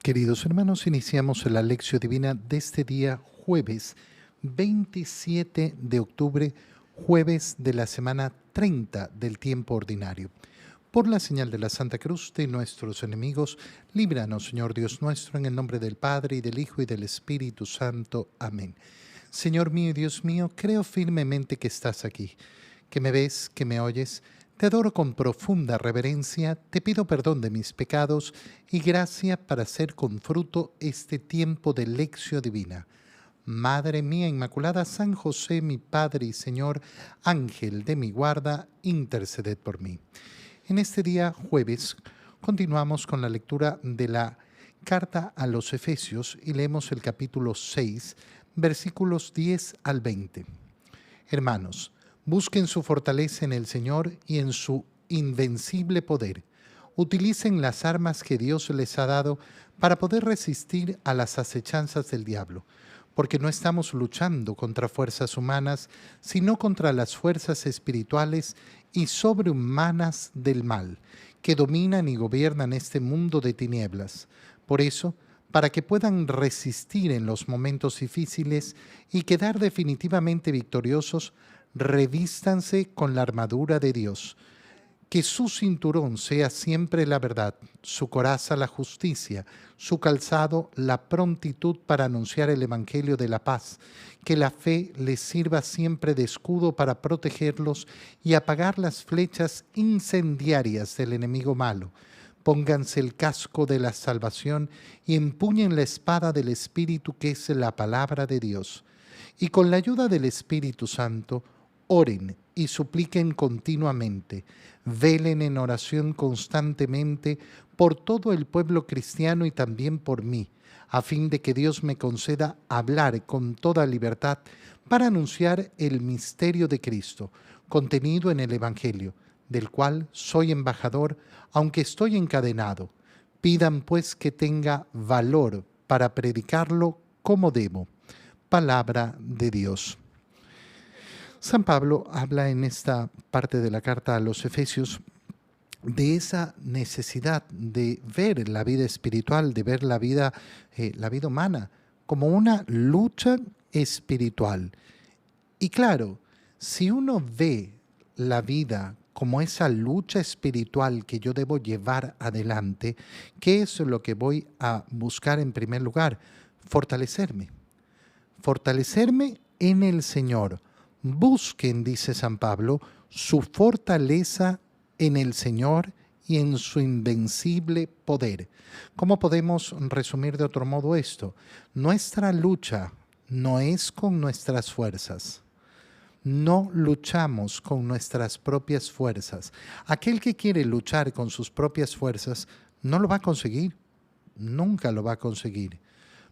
Queridos hermanos, iniciamos la lección divina de este día jueves 27 de octubre, jueves de la semana 30 del tiempo ordinario. Por la señal de la Santa Cruz de nuestros enemigos, líbranos, Señor Dios nuestro, en el nombre del Padre, y del Hijo, y del Espíritu Santo. Amén. Señor mío y Dios mío, creo firmemente que estás aquí, que me ves, que me oyes. Te adoro con profunda reverencia, te pido perdón de mis pecados y gracia para hacer con fruto este tiempo de lección divina. Madre mía Inmaculada, San José, mi Padre y Señor, Ángel de mi guarda, interceded por mí. En este día jueves continuamos con la lectura de la carta a los Efesios y leemos el capítulo 6, versículos 10 al 20. Hermanos, busquen su fortaleza en el Señor y en su invencible poder. Utilicen las armas que Dios les ha dado para poder resistir a las acechanzas del diablo, porque no estamos luchando contra fuerzas humanas, sino contra las fuerzas espirituales y sobrehumanas del mal, que dominan y gobiernan este mundo de tinieblas. Por eso, para que puedan resistir en los momentos difíciles y quedar definitivamente victoriosos, revístanse con la armadura de Dios. Que su cinturón sea siempre la verdad, su coraza la justicia, su calzado la prontitud para anunciar el evangelio de la paz. Que la fe les sirva siempre de escudo para protegerlos y apagar las flechas incendiarias del enemigo malo. Pónganse el casco de la salvación y empuñen la espada del Espíritu, que es la palabra de Dios. Y con la ayuda del Espíritu Santo, oren y supliquen continuamente. Velen en oración constantemente por todo el pueblo cristiano y también por mí, a fin de que Dios me conceda hablar con toda libertad para anunciar el misterio de Cristo, contenido en el Evangelio, del cual soy embajador, aunque estoy encadenado. Pidan pues que tenga valor para predicarlo como debo. Palabra de Dios. San Pablo habla en esta parte de la carta a los Efesios de esa necesidad de ver la vida espiritual, de ver la vida humana, como una lucha espiritual. Y claro, si uno ve la vida como esa lucha espiritual que yo debo llevar adelante, ¿qué es lo que voy a buscar en primer lugar? Fortalecerme. Fortalecerme en el Señor. Busquen, dice San Pablo, su fortaleza en el Señor y en su invencible poder. ¿Cómo podemos resumir de otro modo esto? Nuestra lucha no es con nuestras fuerzas. No luchamos con nuestras propias fuerzas. Aquel que quiere luchar con sus propias fuerzas no lo va a conseguir. Nunca lo va a conseguir.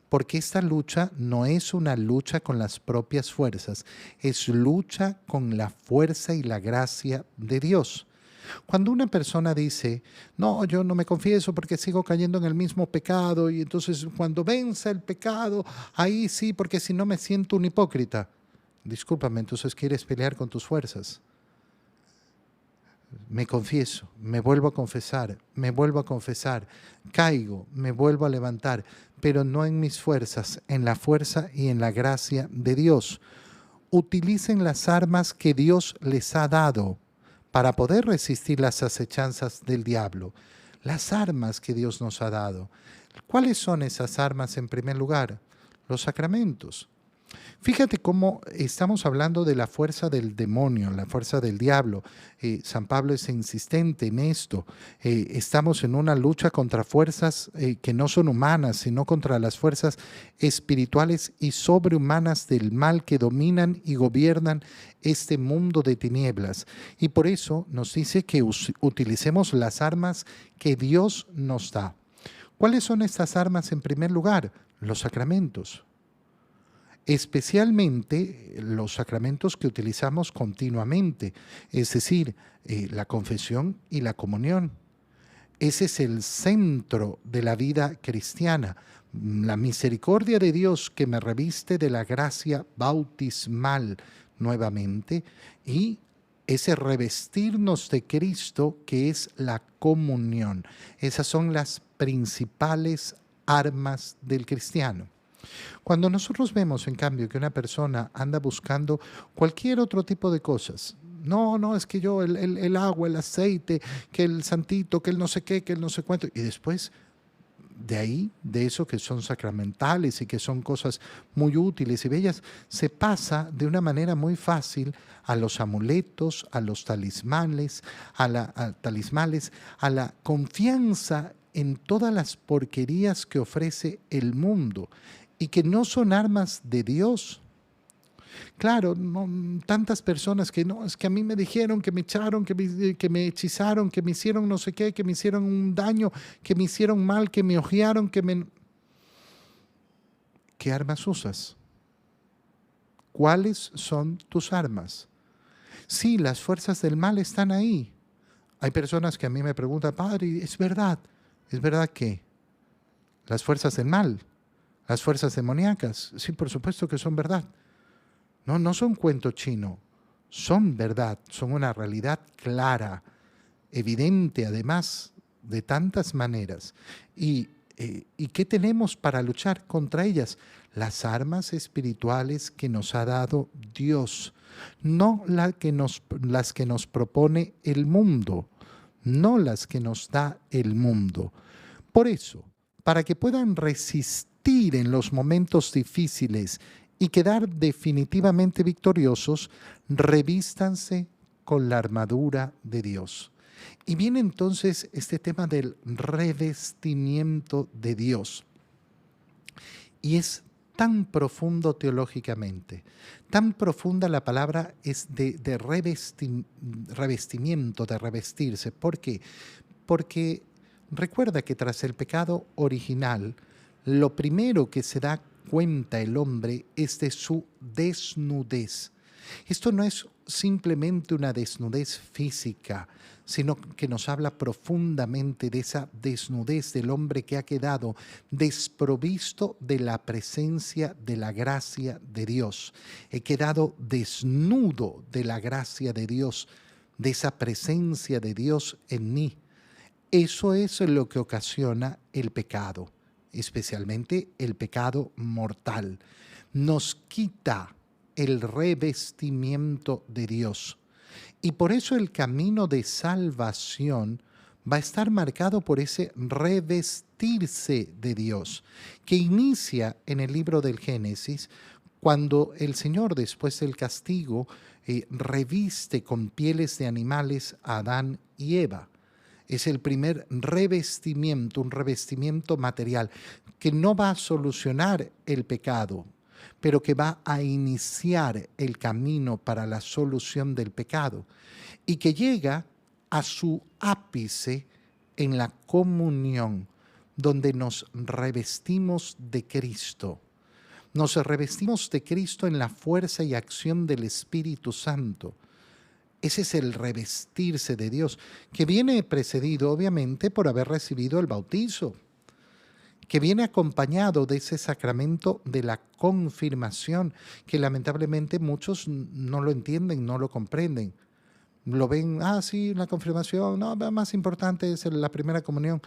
Porque esta lucha no es una lucha con las propias fuerzas, es lucha con la fuerza y la gracia de Dios. Cuando una persona dice, no, yo no me confieso porque sigo cayendo en el mismo pecado, y entonces cuando venza el pecado, ahí sí, porque si no me siento un hipócrita. Discúlpame, entonces quieres pelear con tus fuerzas. Me confieso, me vuelvo a confesar, caigo, me vuelvo a levantar, pero no en mis fuerzas, en la fuerza y en la gracia de Dios. Utilicen las armas que Dios les ha dado para poder resistir las acechanzas del diablo. Las armas que Dios nos ha dado. ¿Cuáles son esas armas en primer lugar? Los sacramentos. Fíjate cómo estamos hablando de la fuerza del demonio, la fuerza del diablo. San Pablo es insistente en esto. Estamos en una lucha contra fuerzas que no son humanas, sino contra las fuerzas espirituales y sobrehumanas del mal que dominan y gobiernan este mundo de tinieblas. Y por eso nos dice que utilicemos las armas que Dios nos da. ¿Cuáles son estas armas en primer lugar? Los sacramentos. Especialmente los sacramentos que utilizamos continuamente, es decir, la confesión y la comunión. Ese es el centro de la vida cristiana, la misericordia de Dios que me reviste de la gracia bautismal nuevamente y ese revestirnos de Cristo que es la comunión. Esas son las principales armas del cristiano. Cuando nosotros vemos, en cambio, que una persona anda buscando cualquier otro tipo de cosas, no, no, es que yo, el agua, el aceite, que el santito, que el no sé qué, que el no sé cuánto, y después de ahí, de eso que son sacramentales y que son cosas muy útiles y bellas, se pasa de una manera muy fácil a los amuletos, a los talismanes, a la confianza en todas las porquerías que ofrece el mundo y que no son armas de Dios. Claro, no, tantas personas que no, es que a mí me dijeron, que me echaron, que me hechizaron, que me hicieron no sé qué, que me hicieron un daño, que me hicieron mal, que me ojearon, que me... ¿Qué armas usas? ¿Cuáles son tus armas? Sí, las fuerzas del mal están ahí. Hay personas que a mí me preguntan, padre, ¿es verdad que las fuerzas del mal, las fuerzas demoníacas? Sí, por supuesto que son verdad. No, no son cuento chino, son verdad, son una realidad clara, evidente además de tantas maneras. ¿Y qué tenemos para luchar contra ellas? Las armas espirituales que nos ha dado Dios, no las que nos propone el mundo, no las que nos da el mundo. Por eso, para que puedan resistir en los momentos difíciles y quedar definitivamente victoriosos, revístanse con la armadura de Dios. Y viene entonces este tema del revestimiento de Dios. Y es tan profundo teológicamente, tan profunda la palabra es de revestimiento, de revestirse. ¿Por qué? Porque recuerda que tras el pecado original, lo primero que se da cuenta el hombre es de su desnudez. Esto no es simplemente una desnudez física, sino que nos habla profundamente de esa desnudez del hombre que ha quedado desprovisto de la presencia de la gracia de Dios. He quedado desnudo de la gracia de Dios, de esa presencia de Dios en mí. Eso es lo que ocasiona el pecado, especialmente el pecado mortal. Nos quita el revestimiento de Dios. Y por eso el camino de salvación va a estar marcado por ese revestirse de Dios, que inicia en el libro del Génesis, cuando el Señor, después del castigo, reviste con pieles de animales a Adán y Eva. Es el primer revestimiento, un revestimiento material, que no va a solucionar el pecado, pero que va a iniciar el camino para la solución del pecado y que llega a su ápice en la comunión, donde nos revestimos de Cristo. Nos revestimos de Cristo en la fuerza y acción del Espíritu Santo. Ese es el revestirse de Dios, que viene precedido obviamente por haber recibido el bautizo, que viene acompañado de ese sacramento de la confirmación, que lamentablemente muchos no lo entienden, no lo comprenden. Lo ven, sí, la confirmación, no, más importante es la primera comunión.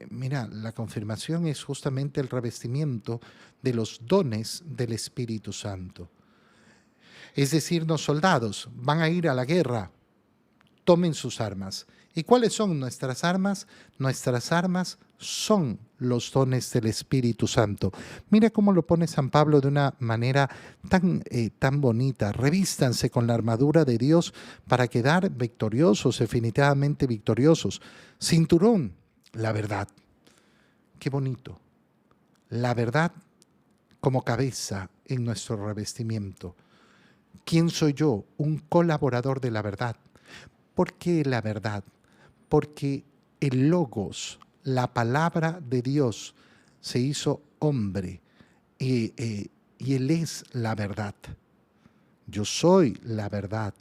Mira, la confirmación es justamente el revestimiento de los dones del Espíritu Santo. Es decir, los soldados van a ir a la guerra, tomen sus armas. ¿Y cuáles son nuestras armas? Nuestras armas son los dones del Espíritu Santo. Mira cómo lo pone San Pablo de una manera tan bonita. Revístanse con la armadura de Dios para quedar victoriosos, definitivamente victoriosos. Cinturón, la verdad. Qué bonito. La verdad como cabeza en nuestro revestimiento. ¿Quién soy yo? Un colaborador de la verdad. ¿Por qué la verdad? Porque el Logos, la palabra de Dios, se hizo hombre y Él es la verdad. Yo soy la verdad.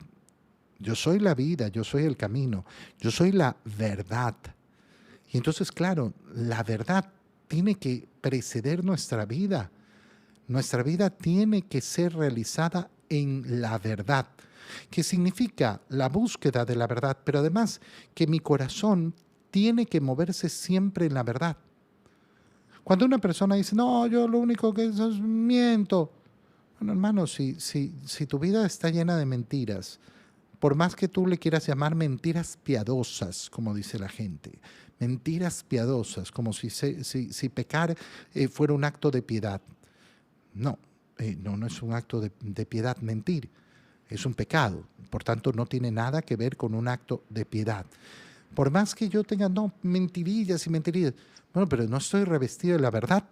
Yo soy la vida, yo soy el camino, yo soy la verdad. Y entonces, claro, la verdad tiene que preceder nuestra vida. Nuestra vida tiene que ser realizada en la verdad, que significa la búsqueda de la verdad, pero además que mi corazón tiene que moverse siempre en la verdad. Cuando una persona dice, no, yo lo único que eso es miento. Bueno, hermano, si tu vida está llena de mentiras, por más que tú le quieras llamar mentiras piadosas, como dice la gente, mentiras piadosas, como si pecar fuera un acto de piedad. No, no es un acto de piedad mentir, es un pecado. Por tanto, no tiene nada que ver con un acto de piedad. Por más que yo tenga, no, mentirillas y mentirillas, bueno, pero no estoy revestido de la verdad.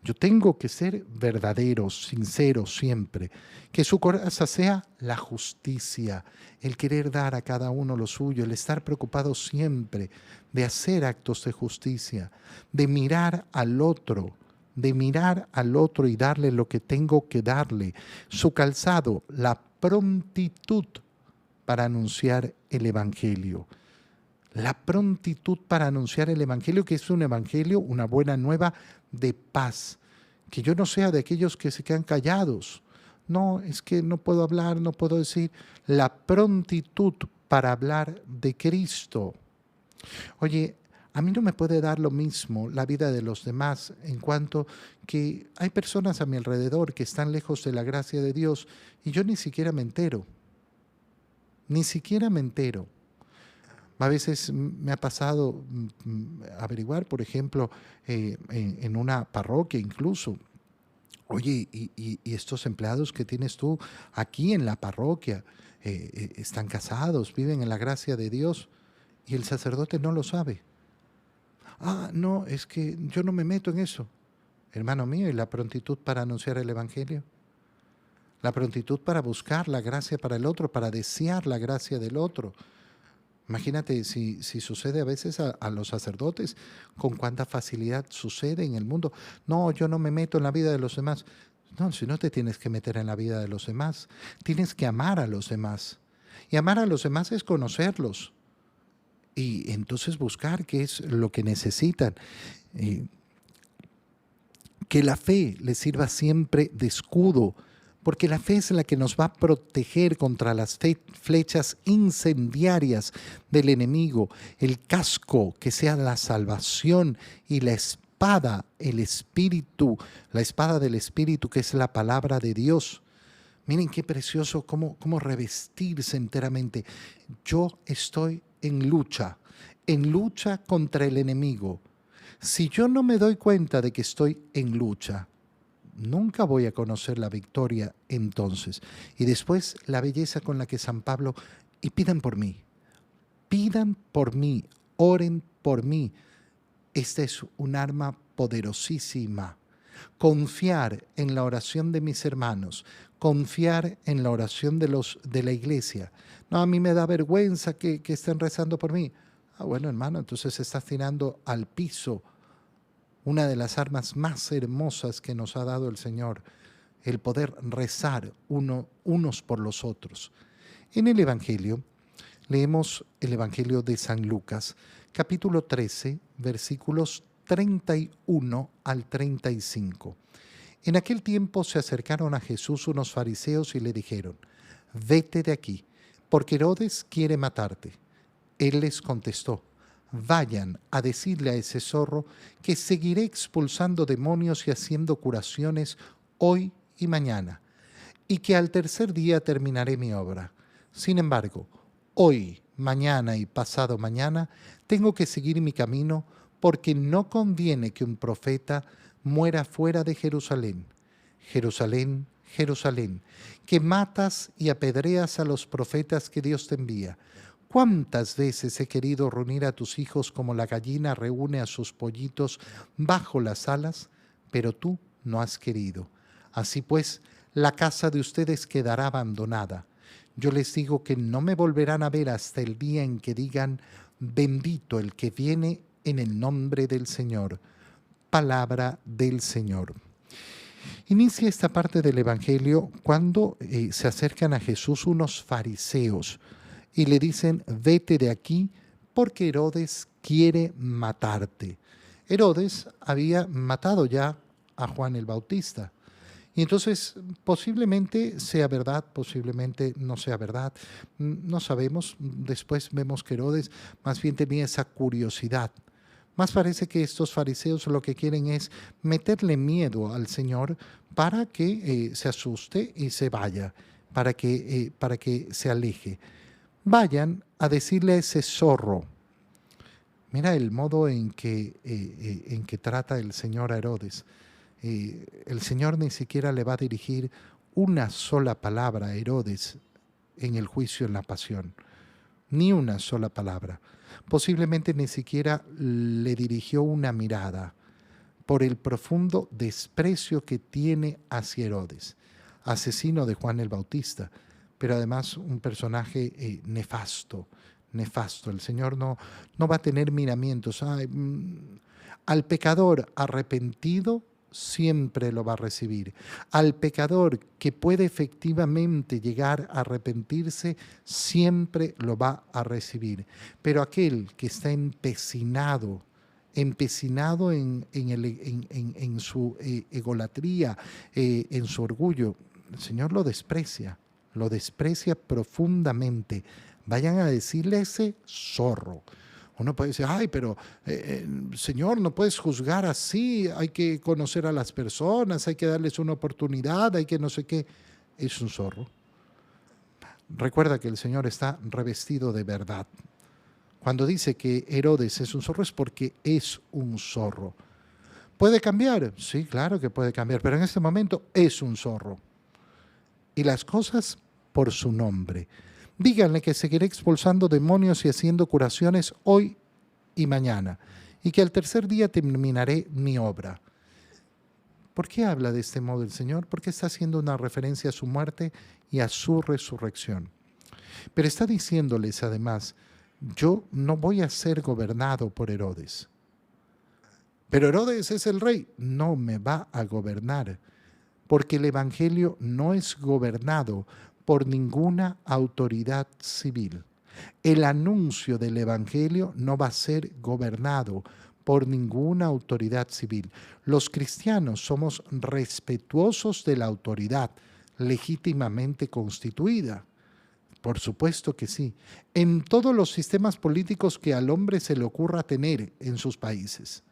Yo tengo que ser verdadero, sincero siempre. Que su coraza sea la justicia, el querer dar a cada uno lo suyo, el estar preocupado siempre de hacer actos de justicia, de mirar al otro, y darle lo que tengo que darle. Su calzado, la prontitud para anunciar el Evangelio. La prontitud para anunciar el Evangelio, que es un Evangelio, una buena nueva de paz. Que yo no sea de aquellos que se quedan callados. No, es que no puedo hablar, no puedo decir. La prontitud para hablar de Cristo. Oye, a mí no me puede dar lo mismo la vida de los demás en cuanto que hay personas a mi alrededor que están lejos de la gracia de Dios y yo ni siquiera me entero. Ni siquiera me entero. A veces me ha pasado averiguar, por ejemplo, en una parroquia incluso, oye, y estos empleados que tienes tú aquí en la parroquia están casados, viven en la gracia de Dios y el sacerdote no lo sabe. Ah, no, es que yo no me meto en eso. Hermano mío, ¿y la prontitud para anunciar el Evangelio? La prontitud para buscar la gracia para el otro, para desear la gracia del otro. Imagínate si sucede a veces a los sacerdotes, con cuánta facilidad sucede en el mundo. No, yo no me meto en la vida de los demás. No, si no te tienes que meter en la vida de los demás, tienes que amar a los demás. Y amar a los demás es conocerlos. Y entonces buscar qué es lo que necesitan. Eh, que la fe les sirva siempre de escudo, porque la fe es la que nos va a proteger contra las flechas incendiarias del enemigo, el casco que sea la salvación y la espada, el espíritu, la espada del espíritu que es la palabra de Dios. Miren qué precioso cómo revestirse enteramente. Yo estoy en lucha contra el enemigo. Si yo no me doy cuenta de que estoy en lucha, nunca voy a conocer la victoria entonces. Y después la belleza con la que San Pablo, y pidan por mí, oren por mí. Esta es un arma poderosísima. Confiar en la oración de mis hermanos, confiar en la oración de la iglesia. No, a mí me da vergüenza que estén rezando por mí. Ah, bueno, hermano, entonces estás tirando al piso una de las armas más hermosas que nos ha dado el Señor, el poder rezar unos por los otros. En el Evangelio, leemos el Evangelio de San Lucas, capítulo 13, versículos 31 al 35. En aquel tiempo se acercaron a Jesús unos fariseos y le dijeron: vete de aquí, porque Herodes quiere matarte. Él les contestó: vayan a decirle a ese zorro que seguiré expulsando demonios y haciendo curaciones hoy y mañana, y que al tercer día terminaré mi obra. Sin embargo, hoy, mañana y pasado mañana tengo que seguir mi camino, porque no conviene que un profeta muera fuera de Jerusalén. Jerusalén, Jerusalén, que matas y apedreas a los profetas que Dios te envía. ¿Cuántas veces he querido reunir a tus hijos como la gallina reúne a sus pollitos bajo las alas? Pero tú no has querido. Así pues, la casa de ustedes quedará abandonada. Yo les digo que no me volverán a ver hasta el día en que digan: bendito el que viene en el nombre del Señor. Palabra del Señor. Inicia esta parte del Evangelio cuando se acercan a Jesús unos fariseos y le dicen: vete de aquí porque Herodes quiere matarte. Herodes había matado ya a Juan el Bautista. Y entonces posiblemente sea verdad, posiblemente no sea verdad, no sabemos. Después vemos que Herodes más bien tenía esa curiosidad. Más parece que estos fariseos lo que quieren es meterle miedo al Señor para que se asuste y se vaya, para que se aleje. Vayan a decirle a ese zorro. Mira el modo en que trata el Señor a Herodes. El Señor ni siquiera le va a dirigir una sola palabra a Herodes en el juicio, en la pasión. Ni una sola palabra. Posiblemente ni siquiera le dirigió una mirada por el profundo desprecio que tiene hacia Herodes, asesino de Juan el Bautista, pero además un personaje nefasto, nefasto. El Señor no va a tener miramientos. Ay, al pecador arrepentido siempre lo va a recibir. Al pecador que puede efectivamente llegar a arrepentirse, siempre lo va a recibir. Pero aquel que está empecinado en su egolatría, en su orgullo, el Señor lo desprecia profundamente. Vayan a decirle a ese zorro. Uno puede decir, ay, pero Señor, no puedes juzgar así, hay que conocer a las personas, hay que darles una oportunidad, hay que no sé qué. Es un zorro. Recuerda que el Señor está revestido de verdad. Cuando dice que Herodes es un zorro es porque es un zorro. ¿Puede cambiar? Sí, claro que puede cambiar, pero en este momento es un zorro. Y las cosas por su nombre. Díganle que seguiré expulsando demonios y haciendo curaciones hoy y mañana, y que al tercer día terminaré mi obra. ¿Por qué habla de este modo el Señor? Porque está haciendo una referencia a su muerte y a su resurrección. Pero está diciéndoles además, yo no voy a ser gobernado por Herodes. Pero Herodes es el rey, no me va a gobernar, porque el Evangelio no es gobernado por ninguna autoridad civil. El anuncio del Evangelio no va a ser gobernado por ninguna autoridad civil. Los cristianos somos respetuosos de la autoridad legítimamente constituida. Por supuesto que sí. En todos los sistemas políticos que al hombre se le ocurra tener en sus países.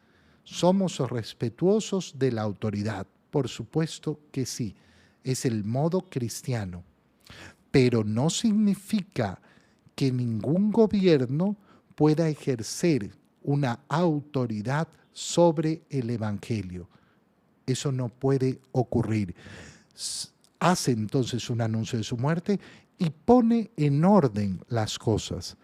Somos respetuosos de la autoridad. Por supuesto que sí. Es el modo cristiano. Pero no significa que ningún gobierno pueda ejercer una autoridad sobre el Evangelio. Eso no puede ocurrir. Hace entonces un anuncio de su muerte y pone en orden las cosas.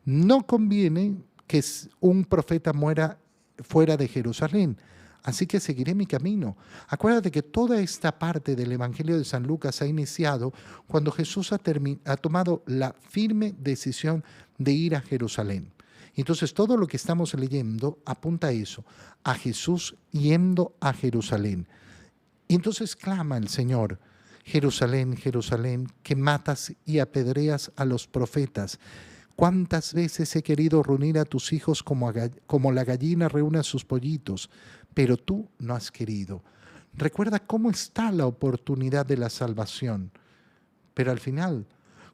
No conviene que un profeta muera fuera de Jerusalén, así que seguiré mi camino. Acuérdate que toda esta parte del Evangelio de San Lucas ha iniciado cuando Jesús ha tomado la firme decisión de ir a Jerusalén. Entonces todo lo que estamos leyendo apunta a eso, a Jesús yendo a Jerusalén. Y entonces clama el Señor, Jerusalén, Jerusalén, que matas y apedreas a los profetas. ¿Cuántas veces he querido reunir a tus hijos como la gallina reúne a sus pollitos? Pero tú no has querido. Recuerda cómo está la oportunidad de la salvación. Pero al final,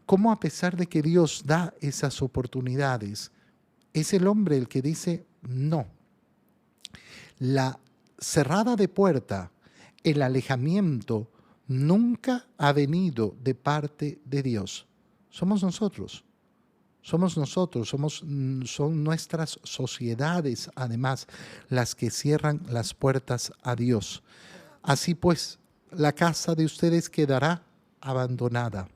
cómo a pesar de que Dios da esas oportunidades, es el hombre el que dice no. La cerrada de puerta, el alejamiento, nunca ha venido de parte de Dios. Somos nosotros. Son nuestras sociedades, además, las que cierran las puertas a Dios. Así pues, la casa de ustedes quedará abandonada.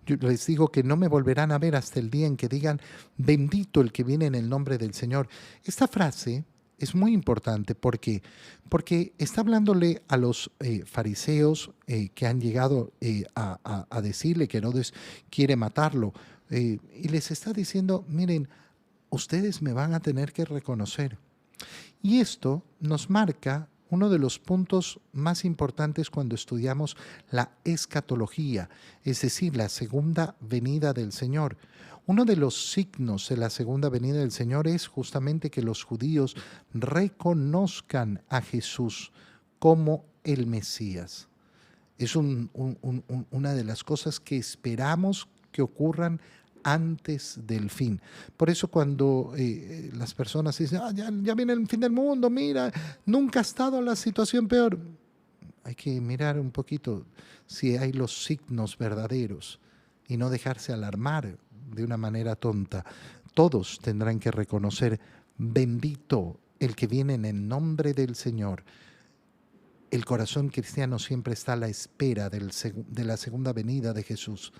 Yo les digo que no me volverán a ver hasta el día en que digan, bendito el que viene en el nombre del Señor. Esta frase es muy importante. ¿Por qué? Porque está hablándole a los fariseos que han llegado a decirle que Herodes quiere matarlo. Y les está diciendo, miren, ustedes me van a tener que reconocer. Y esto nos marca uno de los puntos más importantes cuando estudiamos la escatología, es decir, la segunda venida del Señor. Uno de los signos de la segunda venida del Señor es justamente que los judíos reconozcan a Jesús como el Mesías. Es una de las cosas que esperamos que ocurran antes del fin. Por eso cuando las personas dicen, ya viene el fin del mundo, mira, nunca ha estado la situación peor. Hay que mirar un poquito si hay los signos verdaderos y no dejarse alarmar de una manera tonta. Todos tendrán que reconocer, bendito el que viene en el nombre del Señor. El corazón cristiano siempre está a la espera de la segunda venida de Jesús.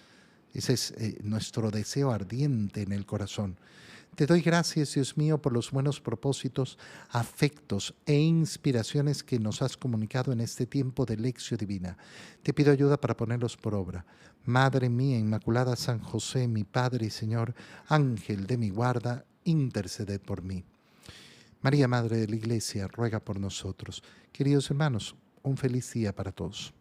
Ese es nuestro deseo ardiente en el corazón. Te doy gracias, Dios mío, por los buenos propósitos, afectos e inspiraciones que nos has comunicado en este tiempo de lección divina. Te pido ayuda para ponerlos por obra. Madre mía Inmaculada, San José, mi Padre y Señor, Ángel de mi guarda, interceded por mí. María, Madre de la Iglesia, ruega por nosotros. Queridos hermanos, un feliz día para todos.